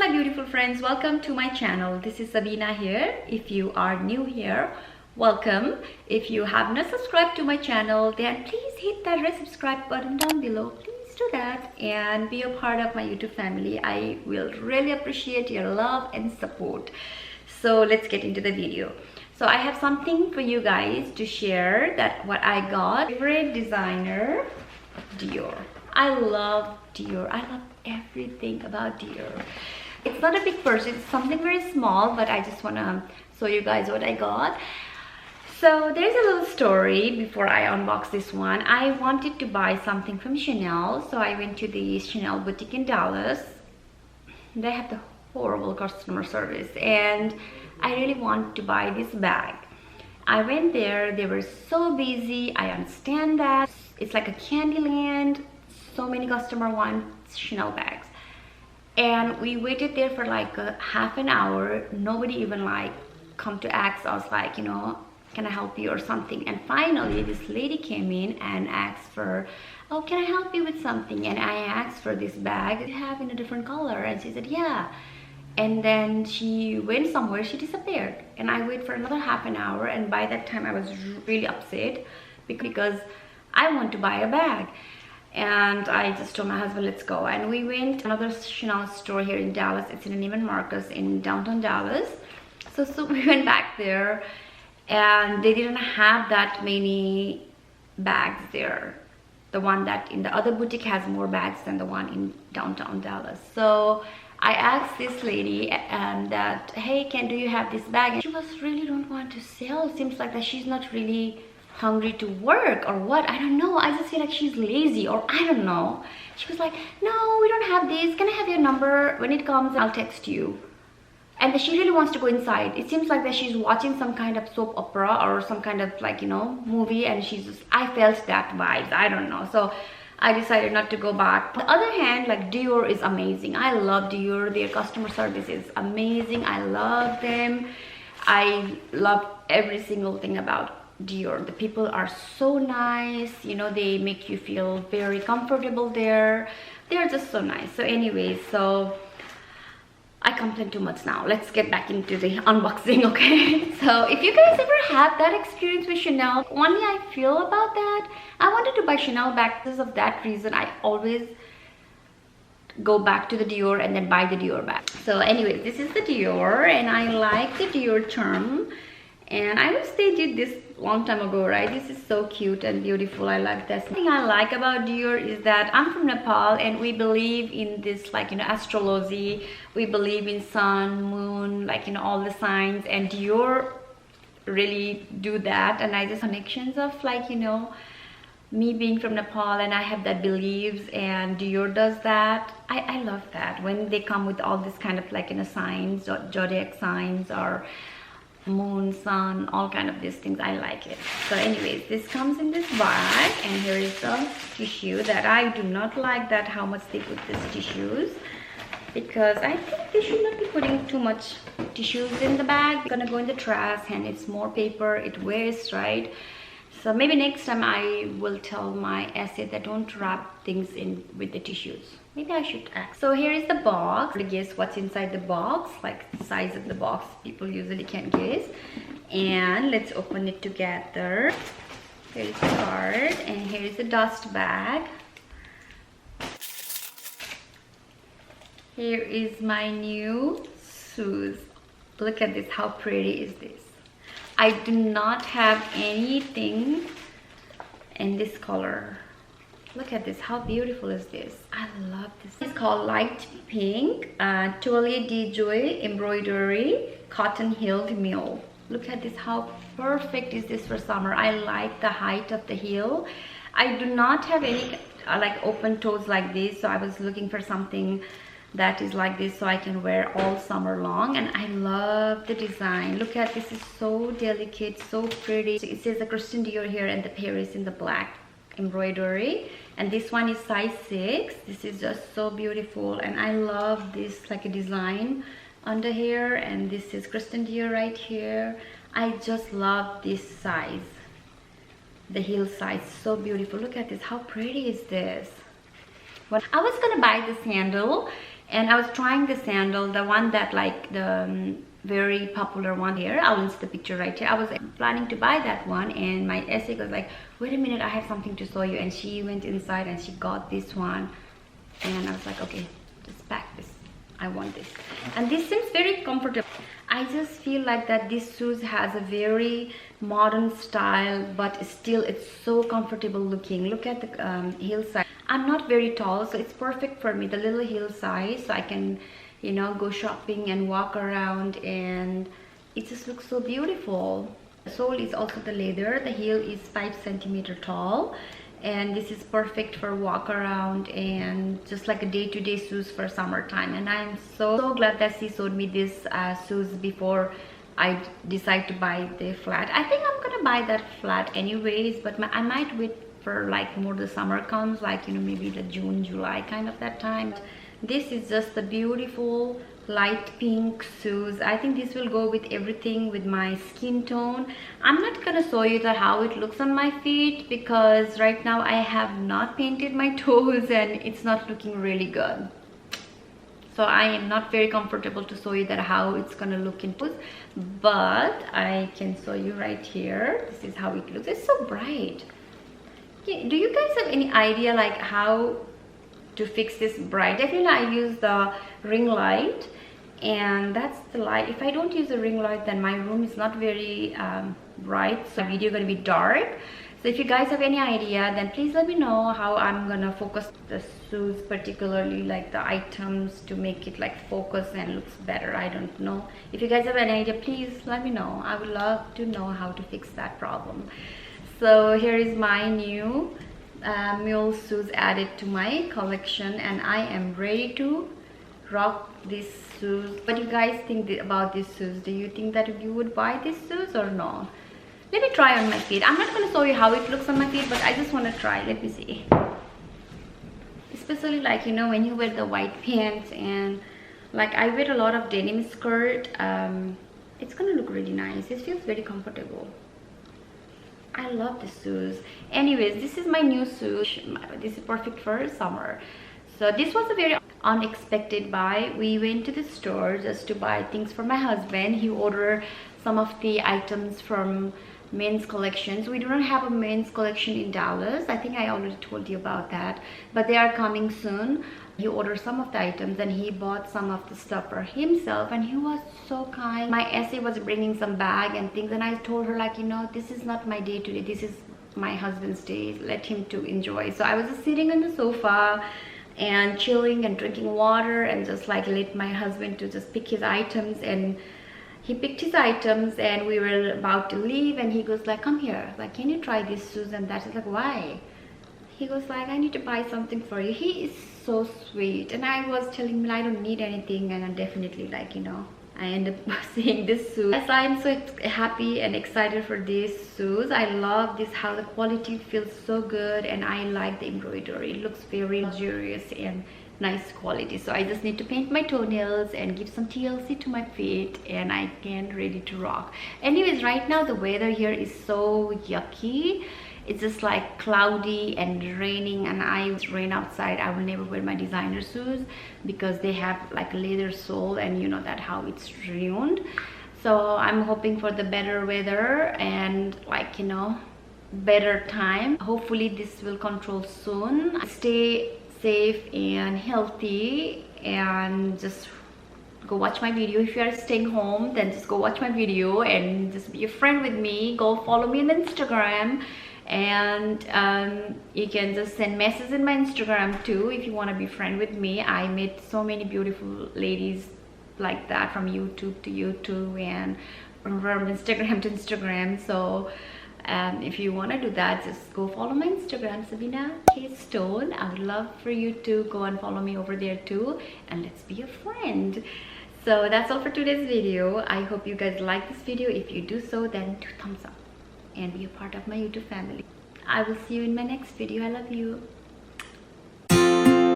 my beautiful friends, welcome to my channel. This is Sabina here. If you are new here, welcome. If you have not subscribed to my channel, then please hit that red subscribe button down below. Please do that and be a part of my YouTube family. I will really appreciate your love and support. So let's get into the video. So I have something for you guys to share, that what I got. Favorite designer, Dior. I love Dior. I love everything about Dior. It's not a big purse, it's something very small, but I just want to show you guys what I got. So there's a little story before I unbox this one. I wanted to buy something from Chanel, so I went to the Chanel boutique in Dallas. They have the horrible customer service and I really want to buy this bag. I went there, they were so busy. I understand that. It's like a candy land. So many customers want Chanel bags. And we waited there for like a half an hour. Nobody even like come to ask us like, you know, can I help you or something. And finally this lady came in and asked for, oh, can I help you with something? And I asked for this bag you have in a different color, and she said yeah. And then she went somewhere, she disappeared. And I waited for another half an hour, and by that time I was really upset because I want to buy a bag. And I just told my husband, let's go. And we went to another Chanel store here in Dallas. It's in Neiman Marcus in downtown Dallas. So we went back there and they didn't have that many bags there. The one that in the other boutique has more bags than the one in downtown Dallas. So I asked this lady that, hey, do you have this bag? And she was really don't want to sell. Seems like that she's not really hungry to work or what, I don't know. I just feel like she's lazy or I don't know. She was like, no, we don't have this. Can I have your number? When it comes, I'll text you. And she really wants to go inside. It seems like that she's watching some kind of soap opera or some kind of like, you know, movie, and she's just, I felt that vibes. I don't know. So I decided not to go back. On the other hand, like Dior is amazing. I love Dior. Their customer service is amazing. I love them. I love every single thing about Dior. The people are so nice, you know, they make you feel very comfortable there. They're just so nice. So anyways, so I complain too much now. Let's get back into the unboxing, okay? So if you guys ever have that experience with Chanel, only I feel about that, I wanted to buy Chanel bags. Because of that reason, I always go back to the Dior and then buy the Dior bag. So anyways, this is the Dior, and I like the Dior term. And I wish they did this long time ago, right? This is so cute and beautiful. I like this. The thing I like about Dior is that I'm from Nepal and we believe in this, like, you know, astrology. We believe in sun, moon, like, you know, all the signs, and Dior really do that. And I just connections of, like, you know, me being from Nepal and I have that beliefs, and Dior does that. I love that when they come with all this kind of, like, you know, signs, zodiac signs or moon, sun, all kind of these things. I like it. So anyways, this comes in this bag, and here is the tissue that I do not like that how much they put these tissues, because I think they should not be putting too much tissues in the bag. It's gonna go in the trash and it's more paper, it wastes, right? So maybe next time I will tell my asset that don't wrap things in with the tissues. Maybe I should ask. So here is the box. I guess what's inside the box, like the size of the box, people usually can't guess. And let's open it together. Here's the card, and here's the dust bag. Here is my new shoes. Look at this, how pretty is this? I do not have anything in this color. Look at this, how beautiful is this? I love this. It's called light pink, Toile de Joie embroidery, cotton heeled mule. Look at this, how perfect is this for summer? I like the height of the heel. I do not have any like open toes like this, so I was looking for something that is like this so I can wear all summer long. And I love the design. Look at this, is so delicate, so pretty. So it says the Christian Dior here and the Paris in the black embroidery, and this one is size 6. This is just so beautiful, and I love this like a design under here, and this is Christian Dior right here. I just love this size, the heel size, so beautiful. Look at this, how pretty is this? Well, I was gonna buy this handle And I was trying the sandal, the one that like the very popular one here. I'll list the picture right here. I was planning to buy that one, and my essay was like, wait a minute, I have something to show you. And she went inside and she got this one, and I was like, okay, just pack this. I want this. And this seems very comfortable. I just feel like that this shoes has a very modern style, but still it's so comfortable looking. Look at the heel size. I'm not very tall, so it's perfect for me, the little heel size, so I can, you know, go shopping and walk around, and it just looks so beautiful. The sole is also the leather. The heel is 5 centimeters tall, and this is perfect for walk around and just like a day-to-day shoes for summertime. And I'm so glad that she showed me this shoes before I decide to buy the flat. I think I'm gonna buy that flat anyways, but I might wait for like more the summer comes, like, you know, maybe the June, July kind of that time. This is just a beautiful light pink shoes. I think this will go with everything, with my skin tone. I'm not gonna show you that how it looks on my feet, because right now I have not painted my toes and it's not looking really good. So I am not very comfortable to show you that how it's gonna look in toes, but I can show you right here. This is how it looks. It's so bright. Yeah, do you guys have any idea like how to fix this bright? Definitely I use the ring light, and that's the light. If I don't use the ring light, then my room is not very bright, so the video gonna be dark. So if you guys have any idea, then please let me know how I'm gonna focus the shoes, particularly like the items, to make it like focus and looks better. I don't know. If you guys have any idea, please let me know. I would love to know how to fix that problem. So here is my new mule shoes added to my collection, and I am ready to rock these shoes. What do you guys think about these shoes? Do you think that you would buy these shoes or no? Let me try on my feet. I'm not going to show you how it looks on my feet, but I just want to try. Let me see. Especially like, you know, when you wear the white pants, and like I wear a lot of denim skirt, it's going to look really nice. It feels very comfortable. I love the shoes. Anyways, this is my new shoes. This is perfect for summer. So this was a very unexpected buy. We went to the store just to buy things for my husband. He ordered some of the items from men's collections. We do not have a men's collection in Dallas. I think I already told you about that, but they are coming soon. He ordered some of the items and he bought some of the stuff for himself, and he was so kind. My essay was bringing some bag and things, and I told her like, you know, this is not my day today, this is my husband's day, let him to enjoy. So I was just sitting on the sofa and chilling and drinking water, and just like let my husband to just pick his items, and he picked his items, and we were about to leave, and he goes like, come here, like, can you try this shoes and that? I was like, why? He goes like, I need to buy something for you. He is so sweet. And I was telling him I don't need anything, and I'm definitely like, you know, I end up seeing this shoes. Yes, I'm so happy and excited for these shoes. I love this, how the quality feels so good, and I like the embroidery. It looks very luxurious and nice quality. So I just need to paint my toenails and give some TLC to my feet, and I can ready to rock. Anyways, right now the weather here is so yucky. It's just like cloudy and raining, and it's rain outside. I will never wear my designer shoes because they have like a leather sole, and you know that how it's ruined. So I'm hoping for the better weather and like, you know, better time. Hopefully this will control soon. Stay safe and healthy, and just go watch my video. If you are staying home, then just go watch my video and just be a friend with me. Go follow me on Instagram, and you can just send messages in my Instagram too if you want to be friend with me. I met so many beautiful ladies like that, from YouTube to YouTube and from Instagram to Instagram. So if you want to do that, just go follow my Instagram, Sabina K Stone. I would love for you to go and follow me over there too, and let's be a friend. So that's all for today's video. I hope you guys like this video. If you do so, then 2 thumbs up and be a part of my YouTube family. I will see you in my next video. I love you.